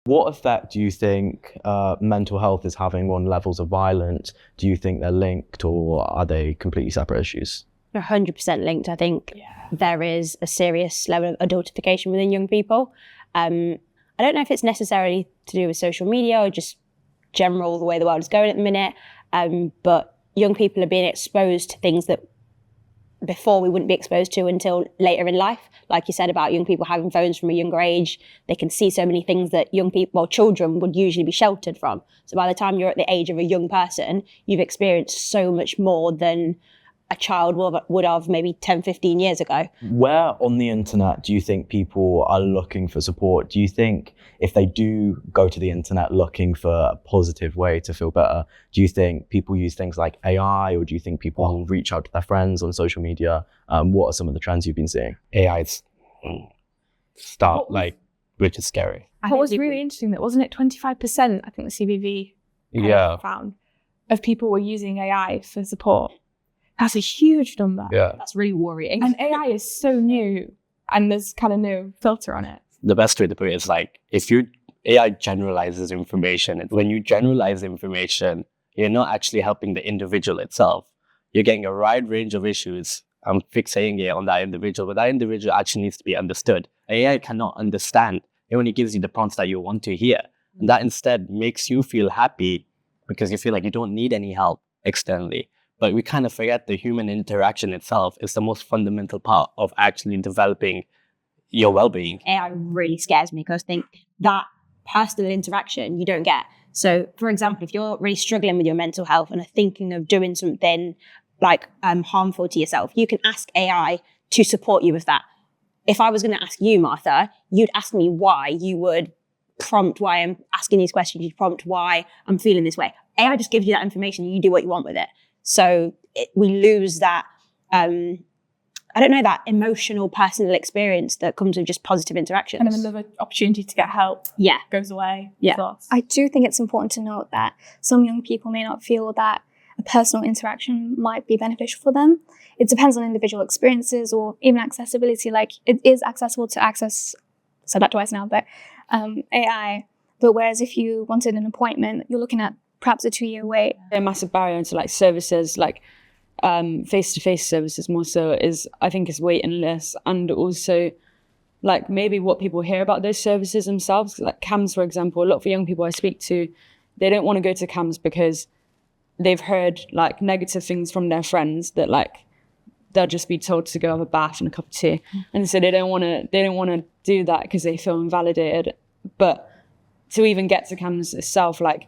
What effect do you think mental health is having on levels of violence? Do you think they're linked, or are they completely separate issues? 100% linked. I think there is a serious level of adultification within young people. I don't know if it's necessarily to do with social media or just general the way the world is going at the minute, but young people are being exposed to things that before we wouldn't be exposed to until later in life. Like you said about young people having phones from a younger age, they can see so many things that children would usually be sheltered from. So by the time you're at the age of a young person, you've experienced so much more than a child would have maybe 10, 15 years ago. Where on the internet do you think people are looking for support? Do you think if they do go to the internet looking for a positive way to feel better, do you think people use things like AI, or do you think people will reach out to their friends on social media? What are some of the trends you've been seeing? AI's which is scary. What was really interesting, that wasn't it 25%, I think the CBV found, of people were using AI for support. That's a huge number. Yeah. That's really worrying. And AI is so new and there's kind of no filter on it. The best way to put it is AI generalizes information. And when you generalize information, you're not actually helping the individual itself. You're getting a wide range of issues. I'm fixating it on that individual, but that individual actually needs to be understood. AI cannot understand. It only gives you the prompts that you want to hear. And that instead makes you feel happy because you feel like you don't need any help externally. But we kind of forget the human interaction itself is the most fundamental part of actually developing your well-being. AI really scares me because I think that personal interaction you don't get. So, for example, if you're really struggling with your mental health and are thinking of doing something like harmful to yourself, you can ask AI to support you with that. If I was going to ask you, Martha, you'd ask me why. You would prompt why I'm asking these questions. You'd prompt why I'm feeling this way. AI just gives you that information and you do what you want with it. So we lose that, that emotional, personal experience that comes with just positive interactions. And then another opportunity to get help goes away. Yeah. I do think it's important to note that some young people may not feel that a personal interaction might be beneficial for them. It depends on individual experiences or even accessibility. Like, it is accessible to access, said that twice now, but AI. But whereas if you wanted an appointment, you're looking at perhaps a 2-year wait. A massive barrier to like services, like face-to-face services more so, is I think is waiting lists, and also like maybe what people hear about those services themselves. Like CAMS, for example, a lot of young people I speak to, they don't want to go to CAMS because they've heard like negative things from their friends that like they'll just be told to go have a bath and a cup of tea, and so they don't want to do that because they feel invalidated. But to even get to CAMS itself, like,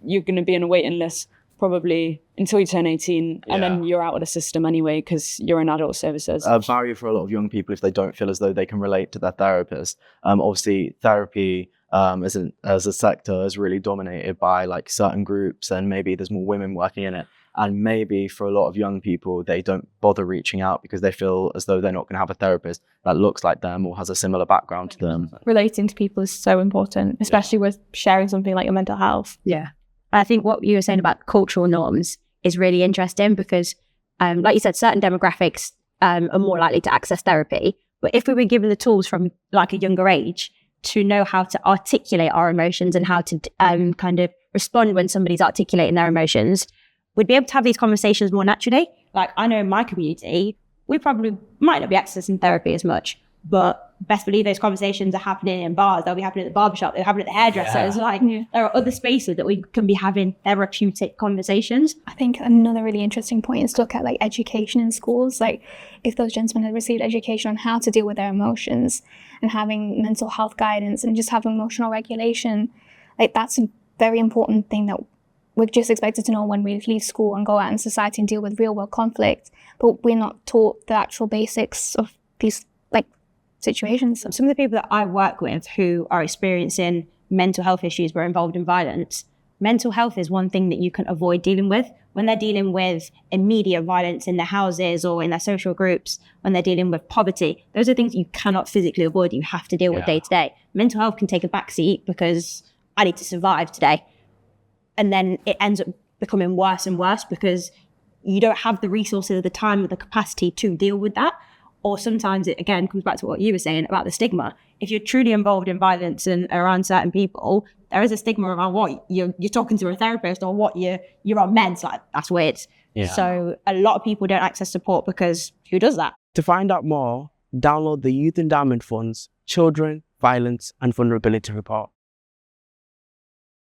you're going to be on a waiting list probably until you turn 18, and then you're out of the system anyway because you're in adult services. A barrier for a lot of young people if they don't feel as though they can relate to their therapist. Obviously, therapy as a sector is really dominated by like certain groups, and maybe there's more women working in it. And maybe for a lot of young people, they don't bother reaching out because they feel as though they're not going to have a therapist that looks like them or has a similar background to them. Relating to people is so important, especially with sharing something like your mental health. Yeah. I think what you were saying about cultural norms is really interesting because, like you said, certain demographics are more likely to access therapy. But if we were given the tools from like a younger age to know how to articulate our emotions and how to kind of respond when somebody's articulating their emotions, we'd be able to have these conversations more naturally. Like, I know in my community, we probably might not be accessing therapy as much, but best believe those conversations are happening in bars. They'll be happening at the barbershop. They'll happen at the hairdressers. There are other spaces that we can be having therapeutic conversations. I think another really interesting point is to look at like education in schools. Like, if those gentlemen had received education on how to deal with their emotions and having mental health guidance and just having emotional regulation, like, that's a very important thing that we're just expected to know when we leave school and go out in society and deal with real world conflict, but we're not taught the actual basics of these like situations. Some of the people that I work with who are experiencing mental health issues were involved in violence. Mental health is one thing that you can avoid dealing with. When they're dealing with immediate violence in their houses or in their social groups, when they're dealing with poverty, those are things you cannot physically avoid. You have to deal with day to day. Mental health can take a backseat because I need to survive today. And then it ends up becoming worse and worse because you don't have the resources, the time, or the capacity to deal with that. Or sometimes it again comes back to what you were saying about the stigma. If you're truly involved in violence and around certain people, there is a stigma around what you're talking to a therapist or what you're on meds. Like, that's weird. Yeah. So a lot of people don't access support because who does that? To find out more, download the Youth Endowment Fund's Children, Violence and Vulnerability Report.